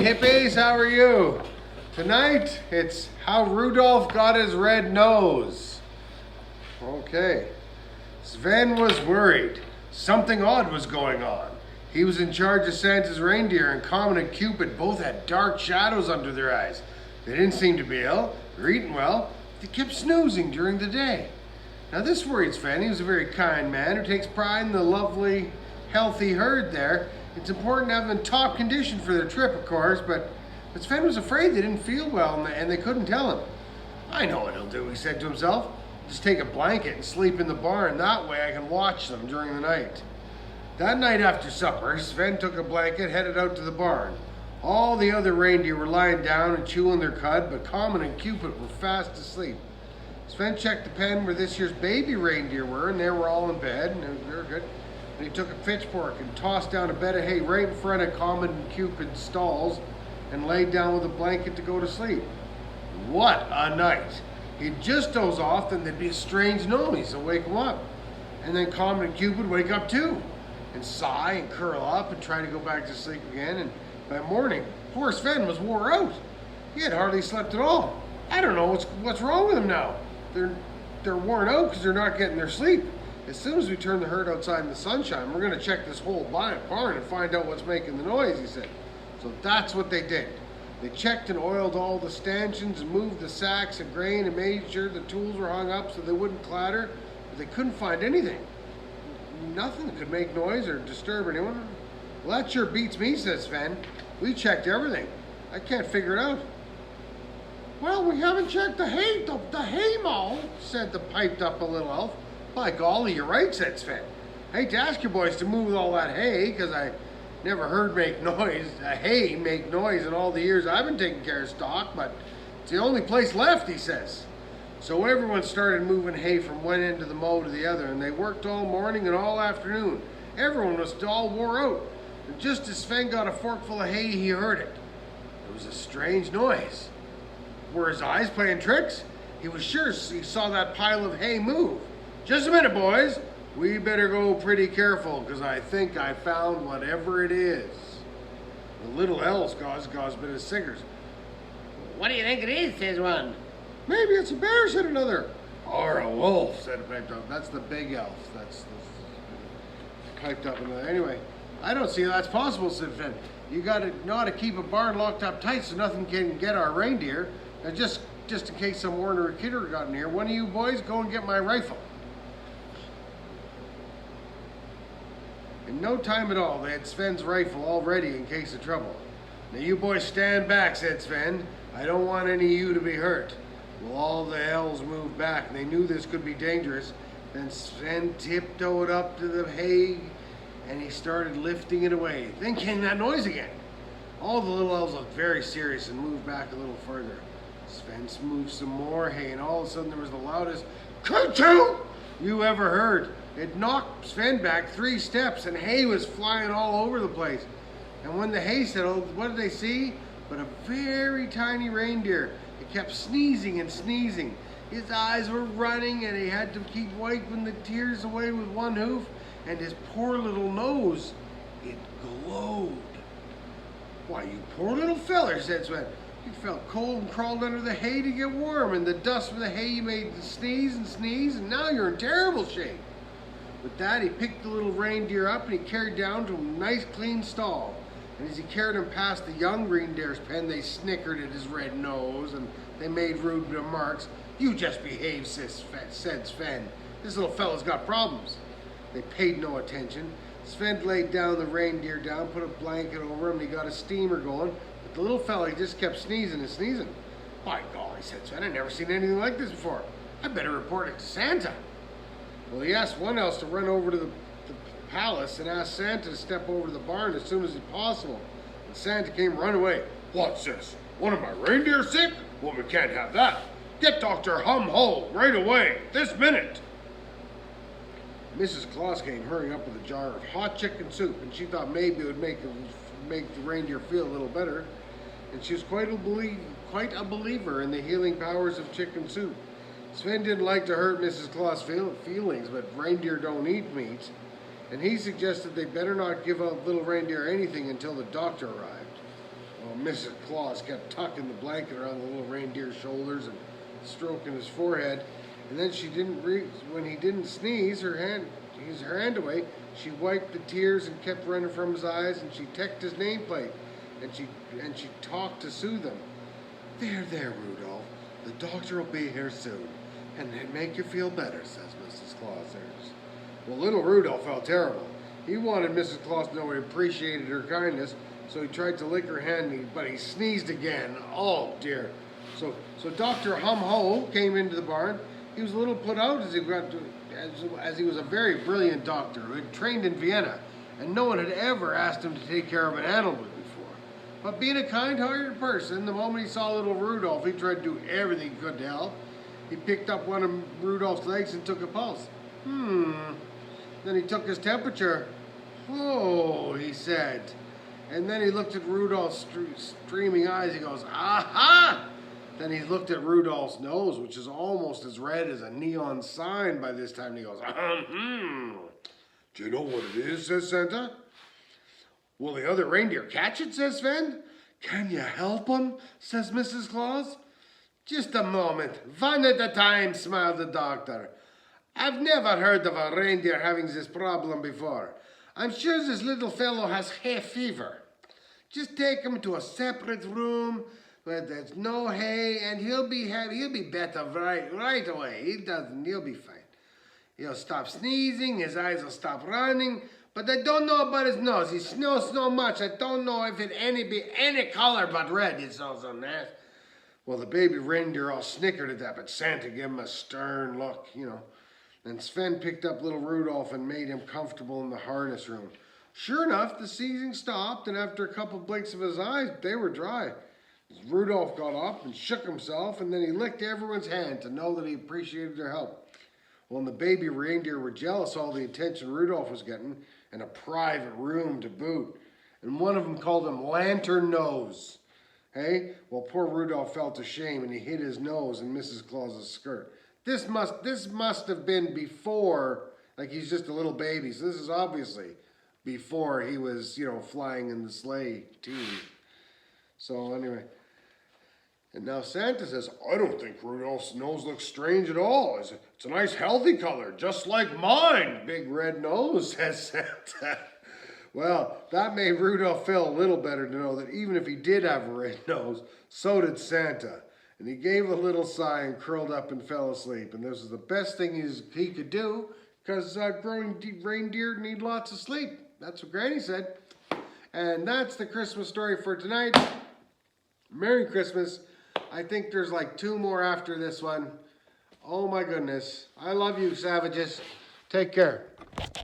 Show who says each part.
Speaker 1: hippies, how are you? Tonight, it's how Rudolph got his red nose. Okay. Sven was worried. Something odd was going on. He was in charge of Santa's reindeer, and Comet and Cupid both had dark shadows under their eyes. They didn't seem to be ill or eating well. They kept snoozing during the day. Now this worried Sven. He was a very kind man who takes pride in the lovely, healthy herd there. It's important to have them in top condition for their trip, of course, but Sven was afraid they didn't feel well and they couldn't tell him. I know what he'll do, he said to himself. Just take a blanket and sleep in the barn. That way I can watch them during the night. That night after supper, Sven took a blanket, headed out to the barn. All the other reindeer were lying down and chewing their cud, but Comet and Cupid were fast asleep. Sven checked the pen where this year's baby reindeer were, and they were all in bed, and they were good. And he took a pitchfork and tossed down a bed of hay right in front of Comet and Cupid's stalls and laid down with a blanket to go to sleep. What a night! He'd just doze off, then there'd be a strange noise to wake him up. And then Comet and Cupid wake up too, and sigh and curl up and try to go back to sleep again. And by morning, poor Sven was wore out. He had hardly slept at all. I don't know what's wrong with him now. They're worn out because they're not getting their sleep. As soon as we turn the herd outside in the sunshine, we're going to check this whole barn and find out what's making the noise, he said. So that's what they did. They checked and oiled all the stanchions and moved the sacks of grain and made sure the tools were hung up so they wouldn't clatter, but they couldn't find anything. Nothing that could make noise or disturb anyone. Well, that sure beats me, says Sven. We checked everything. I can't figure it out. Well, we haven't checked the hay mow, said the piped up a little elf. By golly, you're right, said Sven. I hate to ask you boys to move all that hay, because I never heard hay make noise in all the years I've been taking care of stock, but it's the only place left, he says. So everyone started moving hay from one end of the mow to the other, and they worked all morning and all afternoon. Everyone was all wore out. And just as Sven got a forkful of hay, he heard it. It was a strange noise. Were his eyes playing tricks? He was sure he saw that pile of hay move. Just a minute, boys. We better go pretty careful, because I think I found whatever it is. The little elves gauze a bit of cigars.
Speaker 2: What do you think it is, says one.
Speaker 1: Maybe it's a bear, said another. Or a wolf, said a piped up. That's the big elf. That's piped up another. Anyway, I don't see how that's possible, said Finn. You got to know how to keep a barn locked up tight so nothing can get our reindeer. Now just in case some ornery kidder got in here, one of you boys go and get my rifle. In no time at all, they had Sven's rifle all ready in case of trouble. Now you boys stand back, said Sven. I don't want any of you to be hurt. Well, all the elves moved back, and they knew this could be dangerous. Then Sven tiptoed up to the hay, and he started lifting it away. Then came that noise again. All the little elves looked very serious and moved back a little further. Sven moved some more hay, and all of a sudden there was the loudest "Ka-choo" you ever heard. It knocked Sven back 3 steps, and hay was flying all over the place. And when the hay settled, what did they see? But a very tiny reindeer. It kept sneezing and sneezing. His eyes were running, and he had to keep wiping the tears away with one hoof. And his poor little nose, it glowed. Why, you poor little feller, said Sven. You felt cold and crawled under the hay to get warm, and the dust from the hay you made you sneeze, and now you're in terrible shape. With that, he picked the little reindeer up and he carried down to a nice clean stall. And as he carried him past the young reindeer's pen, they snickered at his red nose and they made rude remarks. You just behave, said Sven. This little fellow's got problems. They paid no attention. Sven laid down the reindeer down, put a blanket over him, and he got a steamer going. But the little fella, he just kept sneezing and sneezing. By golly, said Sven, I've never seen anything like this before. I better report it to Santa. Well, he asked one else to run over to the palace and asked Santa to step over to the barn as soon as possible. And Santa came running away. What's this? One of my reindeer sick? Well, we can't have that. Get Dr. Hum-Ho right away, this minute. Mrs. Claus came hurrying up with a jar of hot chicken soup, and she thought maybe it would make the reindeer feel a little better. And she was quite a believer in the healing powers of chicken soup. Sven didn't like to hurt Mrs. Claus' feelings, but reindeer don't eat meat, and he suggested they better not give up little reindeer anything until the doctor arrived. Well, Mrs. Claus kept tucking the blanket around the little reindeer's shoulders and stroking his forehead. And then when he didn't sneeze, her hand away, she wiped the tears and kept running from his eyes, and she checked his nameplate, and she talked to soothe him. There, Rudolph. The doctor will be here soon, and it'll make you feel better, says Mrs. Claus. Well, little Rudolph felt terrible. He wanted Mrs. Claus to know he appreciated her kindness, so he tried to lick her hand, but he sneezed again. Oh dear. So Dr. Hum-Ho came into the barn. He was a little put out as he was a very brilliant doctor who had trained in Vienna, and no one had ever asked him to take care of an animal before. But being a kind-hearted person, the moment he saw little Rudolph, he tried to do everything he could to help. He picked up one of Rudolph's legs and took a pulse. Then he took his temperature. "Whoa," he said. And then he looked at Rudolph's streaming eyes. He goes, "Aha!" Then he looked at Rudolph's nose, which is almost as red as a neon sign by this time. And he goes, "Do you know what it is?" says Santa. "Will the other reindeer catch it?" says Sven. "Can you help them?" says Mrs. Claus. "Just a moment. One at a time," smiled the doctor. "I've never heard of a reindeer having this problem before. I'm sure this little fellow has hay fever. Just take him to a separate room where there's no hay, and he'll be better right away. He'll be fine. He'll stop sneezing, his eyes will stop running, but I don't know about his nose. He smells so much, I don't know if it be any color but red. It's all so nasty." Well, the baby reindeer all snickered at that, but Santa gave him a stern look, Then Sven picked up little Rudolph and made him comfortable in the harness room. Sure enough, the sneezing stopped, and after a couple blinks of his eyes, they were dry. Rudolph got up and shook himself, and then he licked everyone's hand to know that he appreciated their help. Well, and the baby reindeer were jealous of all the attention Rudolph was getting, and a private room to boot. And one of them called him Lantern Nose. Hey? Well, poor Rudolph felt ashamed, and he hid his nose in Mrs. Claus's skirt. This must have been before, like he's just a little baby. So this is obviously before he was, flying in the sleigh too. So anyway, and now Santa says, "I don't think Rudolph's nose looks strange at all. It's a nice healthy color, just like mine. Big red nose," says Santa. Well, that made Rudolph feel a little better to know that even if he did have a red nose, so did Santa. And he gave a little sigh and curled up and fell asleep. And this was the best thing he could do, because growing reindeer need lots of sleep. That's what Granny said. And that's the Christmas story for tonight. Merry Christmas. I think there's like 2 more after this one. Oh my goodness. I love you, savages. Take care.